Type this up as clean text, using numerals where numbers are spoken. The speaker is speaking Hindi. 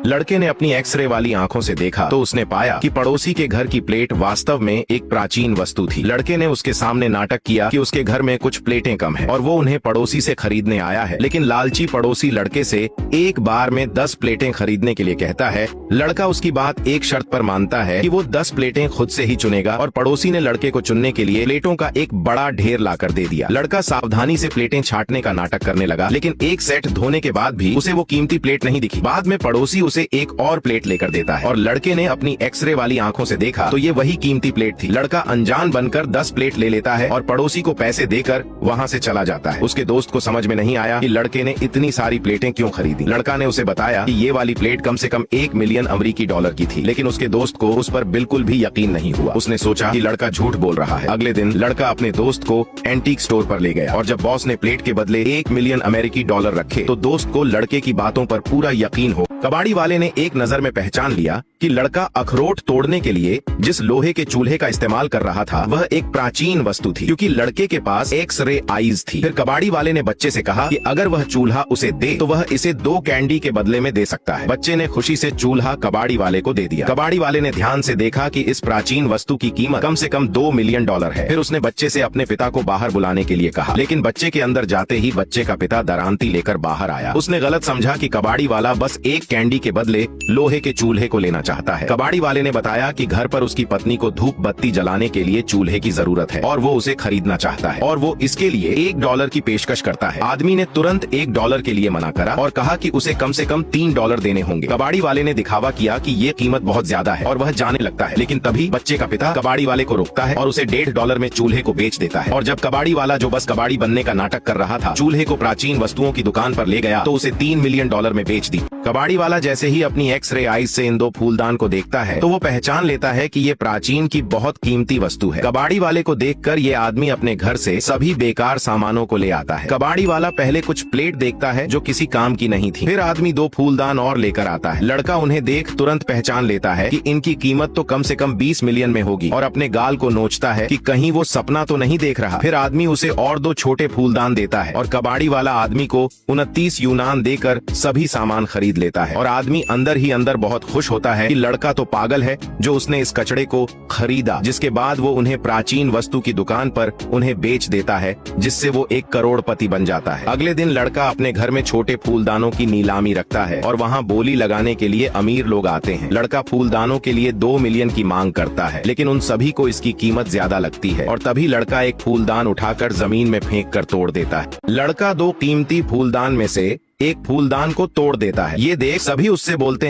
लड़के ने अपनी एक्सरे वाली आंखों से देखा तो उसने पाया कि पड़ोसी के घर की प्लेट वास्तव में एक प्राचीन वस्तु थी। लड़के ने उसके सामने नाटक किया कि उसके घर में कुछ प्लेटें कम हैं और वो उन्हें पड़ोसी से खरीदने आया है, लेकिन लालची पड़ोसी लड़के से एक बार में 10 प्लेटें खरीदने के लिए कहता है। लड़का उसकी बात एक शर्त पर मानता है कि वो 10 प्लेटें खुद से ही चुनेगा और पड़ोसी ने लड़के को चुनने के लिए प्लेटों का एक बड़ा ढेर लाकर दे दिया। लड़का सावधानी से प्लेटें छांटने का नाटक करने लगा, लेकिन एक सेट धोने के बाद भी उसे वो कीमती प्लेट नहीं दिखी। बाद में पड़ोसी उसे एक और प्लेट लेकर देता है और लड़के ने अपनी एक्सरे वाली आंखों से देखा तो ये वही कीमती प्लेट थी। लड़का अनजान बनकर 10 प्लेट ले लेता है और पड़ोसी को पैसे देकर वहाँ से चला जाता है। उसके दोस्त को समझ में नहीं आया कि लड़के ने इतनी सारी प्लेटें क्यों खरीदी। लड़का ने उसे बताया कि ये वाली प्लेट कम से कम 1 मिलियन अमेरिकी डॉलर की थी, लेकिन उसके दोस्त को उस पर बिल्कुल भी यकीन नहीं हुआ। उसने सोचा कि लड़का झूठ बोल रहा है। अगले दिन लड़का अपने दोस्त को एंटीक स्टोर पर ले गया और जब बॉस ने प्लेट के बदले 1 मिलियन अमेरिकी डॉलर रखे तो दोस्त को लड़के की बातों पर पूरा यकीन हो। कबाड़ी वाले ने एक नजर में पहचान लिया कि लड़का अखरोट तोड़ने के लिए जिस लोहे के चूल्हे का इस्तेमाल कर रहा था वह एक प्राचीन वस्तु थी, क्योंकि लड़के के पास एक्स-रे आईज थी। फिर कबाड़ी वाले ने बच्चे से कहा कि अगर वह चूल्हा उसे दे तो वह इसे 2 कैंडी के बदले में दे सकता है। बच्चे ने खुशी से चूल्हा कबाड़ी वाले को दे दिया। कबाड़ी वाले ने ध्यान से देखा कि इस प्राचीन वस्तु की कीमत कम से कम 2 मिलियन डॉलर है। फिर उसने बच्चे से अपने पिता को बाहर बुलाने के लिए कहा, लेकिन बच्चे के अंदर जाते ही बच्चे का पिता दरांती लेकर बाहर आया। उसने गलत समझा कि कबाड़ी वाला बस 1 कैंडी के बदले लोहे के चूल्हे को लेना चाहता है। कबाड़ी वाले ने बताया कि घर पर उसकी पत्नी को धूप बत्ती जलाने के लिए चूल्हे की जरूरत है और वो उसे खरीदना चाहता है और वो इसके लिए $1 की पेशकश करता है। आदमी ने तुरंत $1 के लिए मना करा और कहा कि उसे कम से कम $3 देने होंगे। कबाड़ी वाले ने दिखावा किया कि ये कीमत बहुत ज्यादा है और वह जाने लगता है, लेकिन तभी बच्चे का पिता कबाड़ी वाले को रोकता है और उसे $1.5 में चूल्हे को बेच देता है। और जब कबाड़ी वाला, जो बस कबाड़ी बनने का नाटक कर रहा था, चूल्हे को प्राचीन वस्तुओं की दुकान पर ले गया तो उसे $3 मिलियन में बेच दी। कबाड़ी वाला जैसे ही अपनी एक्स-रे आईज से इन 2 फूलदान को देखता है तो वो पहचान लेता है कि ये प्राचीन की बहुत कीमती वस्तु है। कबाड़ी वाले को देखकर ये आदमी अपने घर से सभी बेकार सामानों को ले आता है। कबाड़ी वाला पहले कुछ प्लेट देखता है जो किसी काम की नहीं थी, फिर आदमी 2 फूलदान और लेकर आता है। लड़का उन्हें देख तुरंत पहचान लेता है कि इनकी कीमत तो कम से कम 20 मिलियन में होगी और अपने गाल को नोचता है कि कहीं वो सपना तो नहीं देख रहा। फिर आदमी उसे और 2 छोटे फूलदान देता है और कबाड़ी वाला आदमी को 29 यूनान देकर सभी सामान खरीद लेता है और आदमी अंदर ही अंदर बहुत खुश होता है कि लड़का तो पागल है जो उसने इस कचड़े को खरीदा। जिसके बाद वो उन्हें प्राचीन वस्तु की दुकान पर उन्हें बेच देता है, जिससे वो 1 करोड़पति बन जाता है। अगले दिन लड़का अपने घर में छोटे फूलदानों की नीलामी रखता है और वहाँ बोली लगाने के लिए अमीर लोग आते हैं। लड़का फूलदानों के लिए 2 मिलियन की मांग करता है, लेकिन उन सभी को इसकी कीमत ज्यादा लगती है और तभी लड़का एक फूलदान उठाकर जमीन में फेंक कर तोड़ देता है। लड़का 2 कीमती फूलदान में से एक फूलदान को तोड़ देता है। ये देख सभी उससे बोलते हैं,